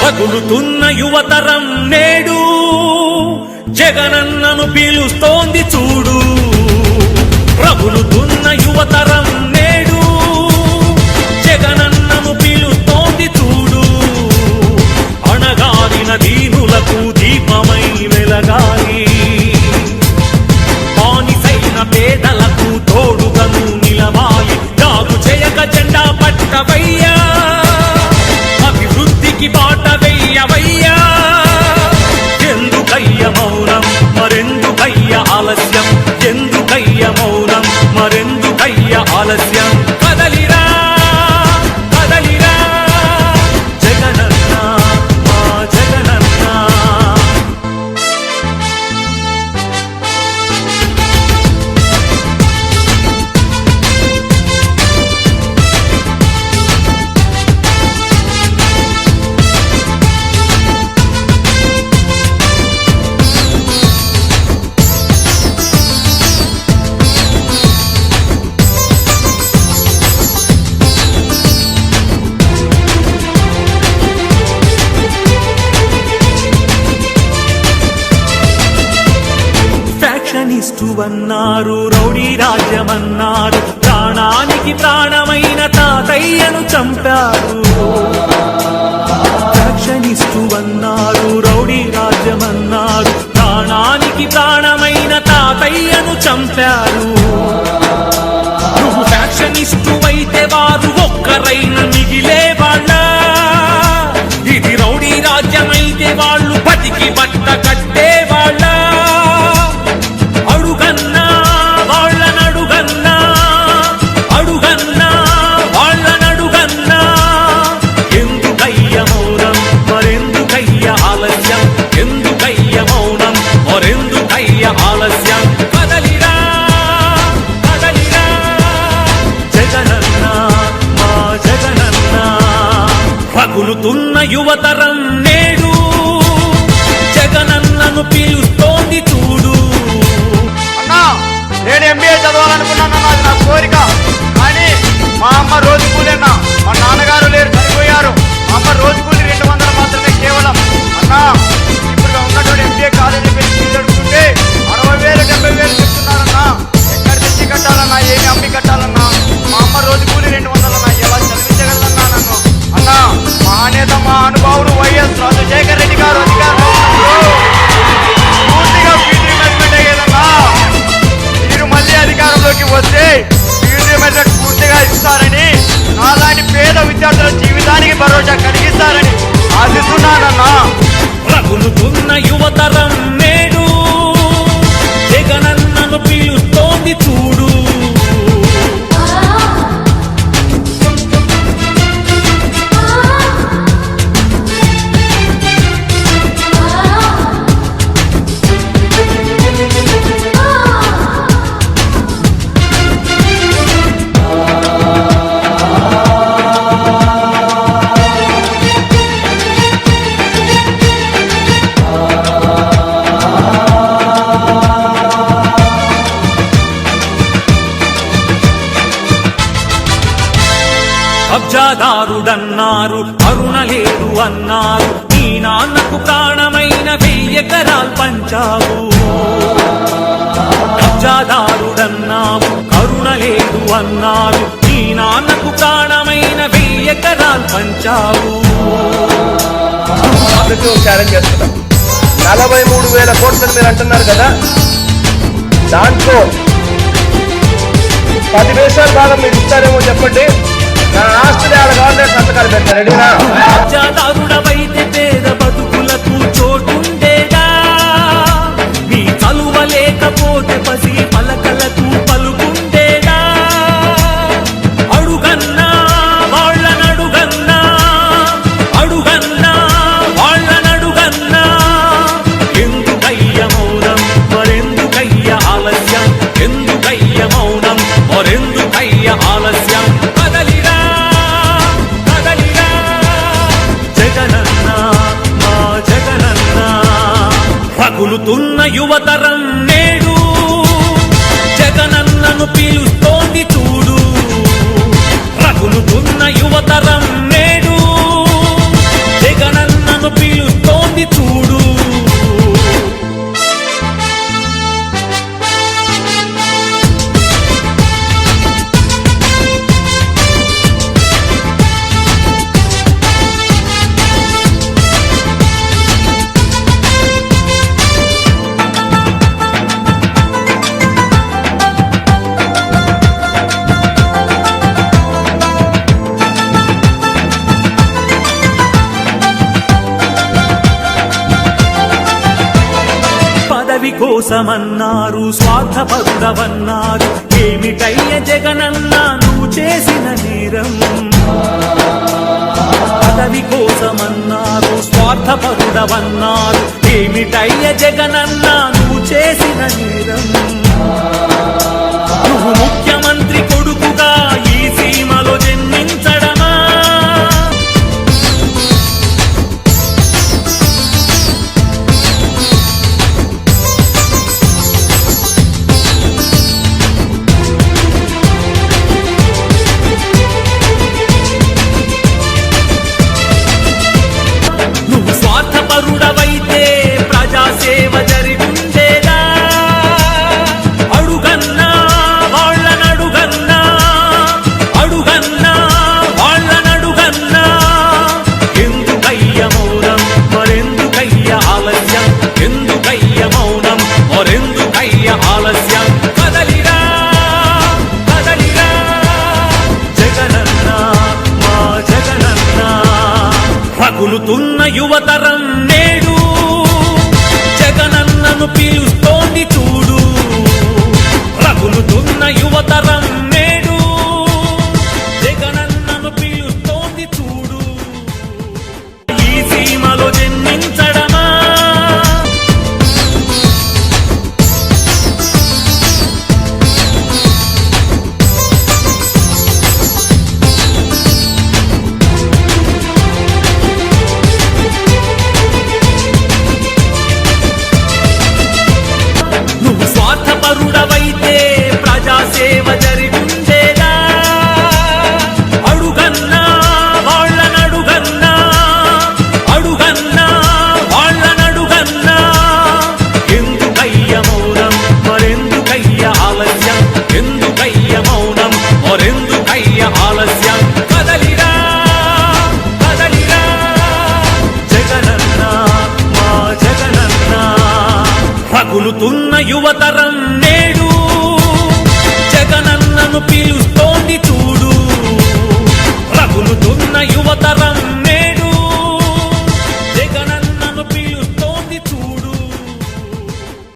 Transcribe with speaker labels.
Speaker 1: రగులుతున్న యువతరం నేడు జగనన్నను పీలుస్తోంది చూడు. రగులుతున్న యువతరం నేడు జగనన్నను పీలుస్తోంది చూడు. అణగారిన దీనులకు దీపమై వెలగాలి, బానిసైన పేదలకు తోడుగను నిలవాలి. జాగు చేయక జెండా పట్టవయ్యా, అభివృద్ధికి బాట వెయ్యవయ్యా. ఎందుకయ్య మౌనం మరెందుకయ్య ఆలస్యం, ఎందుకయ్య మౌనం మరెందుకయ్య ఆలస్యం. కదలిరా కదలిరా జగనన్న మా జగనన్న. ఫ్యాక్షనిస్టు అన్నారు, రౌడీ రాజ్యమన్నారు, ప్రాణానికి ప్రాణమైన తాతయ్యను చంపారు. ఫ్యాక్షనిస్టు అన్నారు, రౌడీ రాజ్యమన్నారు, ప్రాణానికి ప్రాణమైన తాతయ్యను చంపారు. నువ్వు ఫ్యాక్షనిస్టు అయితే వారు ఒక్కరైన మిగిలే వాళ్ళ. ఇది రౌడీ రాజ్యమైతే వాళ్ళు బతికి బట్ట కట్టే వాళ్ళ. అడుగన్నా వాళ్ళనడుగన్నా, అడుగన్నా వాళ్ళనడుగన్నా. ఎందుకయ్య మౌనం మరెందుకయ్య ఆలస్యం, ఎందుకయ్య మౌనం మరెందుకయ్య ఆలస్యం. కదలిరా కదలిరా జగనన్న మా జగనన్న. రగులుతున్న యువతరం నేడు జగనన్నను పీలుస్తోంది చూడు.
Speaker 2: నేను ఎంబీఏ చదవాలనుకున్నాను, అది నా కోరిక. కానీ మా అమ్మ రోజు కూలీనా, మా నాన్నగారు లేరు, చనిపోయారు. మా అమ్మ రోజు కూలి 200 మాత్రమే కేవలం. అన్నా ఇప్పుడు ఉన్నటువంటి ఎంబీఏ కాలేజీ ఫీజు అడుగుతుంటే 60,000 70,000 చెప్తున్నారన్నా. ఎక్కడి నుంచి కట్టాలన్నా, ఏమి అమ్మి కట్టాలన్నా? మా అమ్మ రోజు కూలి 200 అన్నా, ఎలా చదివించగలదన్నా నన్ను? అన్నా మహానేత మా అనుభావుడు వైఎస్ రాజశేఖర రెడ్డి గారు అధికారంలో పూర్తిగా ఫీజు రిమెంట్మెంట్ అయ్యేదన్నా. మీరు మళ్ళీ అధికారంలోకి వస్తే ఫీజు రిమెంట్మెంట్ పూర్తిగా ఇస్తారని, నాలాంటి పేద విద్యార్థుల జీవితానికి భరోసా కలిగిస్తారని ఆశిస్తున్నానన్నా.
Speaker 1: రగులుతున్న యువతరం నేడు జగనన్నను పీలుస్తోంది చూడు. కబ్జాదారుడన్నారు, కరుణ లేదు అన్నారు, నీ నాన్నకు ప్రాణమైన 1000 ఎకరాలు పంచావు. కబ్జాదారుడన్నావు, కరుణ లేదు అన్నారు, నీ నాన్నకు ప్రాణమైన 1000 ఎకరాలు పంచావు.
Speaker 3: ఛాలెంజ్ చేస్తున్నాం. 43,000 కోట్లు మీరు అంటున్నారు కదా, దాంట్లో 10 పైసలు భాగం మీరు ఇస్తారేమో చెప్పండి. నా ఆస్తి కావాలంటే సంతకాలు పెట్టారు. రెడీనా?
Speaker 1: కబ్జాదారుడవైతే పేద బతుకులకు చోటుండేదా? నీ చలువ లేకపోతే పసి పలకలకు పలుకుండేదా? అడుగన్నా వాళ్ళనడుగన్నా, అడుగన్నా వాళ్ళనడుగన్నా. ఎందుకయ్య మౌనం మరెందుకయ్య ఆలస్యం, ఎందుకయ్య మౌనం మరెందుకయ్య ఆలస్యం. కదలిరా కదలిరా జగనన్న మా జగనన్న. రగులుతున్న యువతరం నేడు జగనన్నను పీలుస్తోంది చూడు. రగులుతున్న యువతరం నేడు జగనన్నను జగనన్నను పిలుస్తోంది చూడు. పదవి కోసమన్నారు, స్వార్థపరుడవన్నారు, ఏమిటయ్య జగనన్న నువ్వు చేసిన నేరం. పదవి కోసమన్నారు, స్వార్థపరుడవన్నారు, ఏమిటయ్య జగనన్న నువ్వు చేసిన నేరం. నువ్వు ముఖ్యమంత్రి కొడుకుగా ఈ సీమలో జన్మించడమా? నువ్వు స్వార్థపరుడవైతే ప్రజాసేవ జరిగుండేదా? అడుగన్నా వాళ్ళనడుగన్నా, అడుగన్నా వాళ్ళనడుగన్నా, ఎందుకయ్య మౌనం మరెందుకయ్య ఆలస్యం, ఎందుకయ్య మౌనం మరెందుకయ్య ఆలస్యం. కదలిరా కదలిరా జగనన్న మా జగనన్న. రగులుతున్న యువతరం నేడు జగనన్నను పిలుస్తోంది చూడు. రగులుతున్న యువతరం నేడు జగనన్నను పిలుస్తోంది చూడు. ఈ సీమలో జన్మించడమా? నువ్వు స్వార్థపరుడవైతే ప్రజాసేవ జరిగుండేదా? అడుగన్నా వాళ్ళనడుగన్నా, అడుగన్నా వాళ్ళనడుగన్నా, ఎందుకయ్య మౌనం మరెందుకయ్య ఆలస్యం, ఎందుకయ్య మౌనం మరెందుకయ్య ఆలస్యం. కదలిరా కదలిరా జగనన్న మా జగనన్న. రగులుతున్న యువతరం నేడు జగనన్నను పిలుస్తోంది చూడు. రగులుతున్న యువతరం